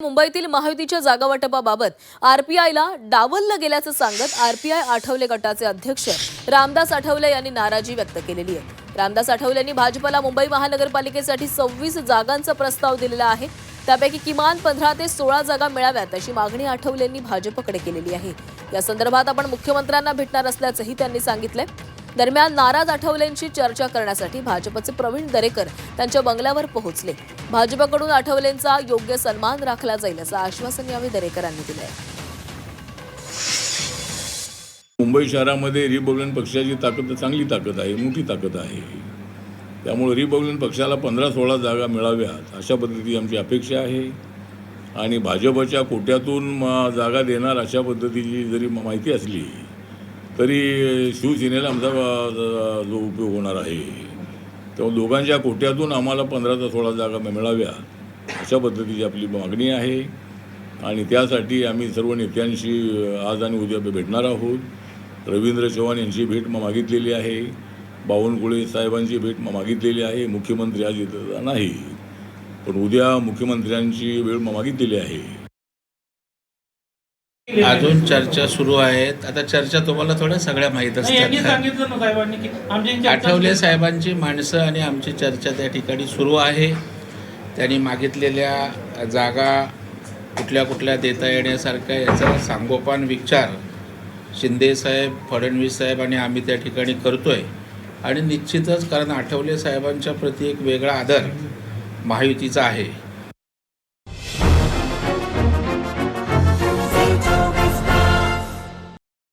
मुंबईतील महायुतीच्या जागावाटपाबाबत आरपीआयला डावललं गेल्याचं सांगत आरपीआय आठवले गटाचे अध्यक्ष रामदास आठवले यांनी नाराजी व्यक्त केलेली आहे। रामदास आठवले यांनी भाजपला मुंबई महानगरपालिकेसाठी 26 जागांचा प्रस्ताव दिलेला आहे। त्यापैकी किमान 15 ते 16 जागा मिळाव्यात अशी मागणी आठवले यांनी भाजपकडे केलेली आहे। या संदर्भात आपण मुख्यमंत्र्यांना भेटणार असल्याचंही त्यांनी सांगितलंय। दरम्यान नाराज आठवलेंची चर्चा करण्यासाठी भाजपचे प्रवीण दरेकर त्यांच्या बंगल्यावर पोहोचले। भाजपकडून आठवलेंचा योग्य सन्मान राखला जाईल असं आश्वासन यावेळी दरेकरांनी दिलंय। मुंबई शहरामध्ये रिपब्लिकन पक्षाची ताकद चांगली ताकद आहे, मोठी ताकद आहे। त्यामुळे रिपब्लिकन पक्षाला 15-16 जागा मिळाव्यात अशा पद्धतीची आमची अपेक्षा आहे आणि भाजपच्या कोट्यातून जागा देणार अशा पद्धतीची जरी माहिती असली तरी शिवसेनेला आमचा जो उपयोग होणार आहे तेव्हा दोघांच्या कोट्यातून आम्हाला 15 ते 16 जागा मिळाव्या अशा पद्धतीची आपली मागणी आहे आणि त्यासाठी आम्ही सर्व नेत्यांशी आज आणि उद्या भेटणार आहोत। रवींद्र चव्हाण यांची भेट मागितलेली आहे, बावनकुळे साहेबांची भेट मागितलेली आहे। मुख्यमंत्री आज येत नाही पण उद्या मुख्यमंत्र्यांची वेळ मागितलेली आहे। अजून चर्चा सुरू आहेत। आता चर्चा तुम्हाला थोड्या सगळ्या माहीत असतात। आठवले साहेबांची माणसं आणि आमची चर्चा त्या ठिकाणी सुरू आहे। त्यांनी मागितलेल्या जागा कुठल्या कुठल्या देता येण्यासारख्या याचा सांगोपान विचार शिंदे साहेब, फडणवीस साहेब आणि आम्ही त्या ठिकाणी करतोय आणि निश्चितच कारण आठवले साहेबांच्या प्रति एक वेगळा आदर महायुतीचा आहे।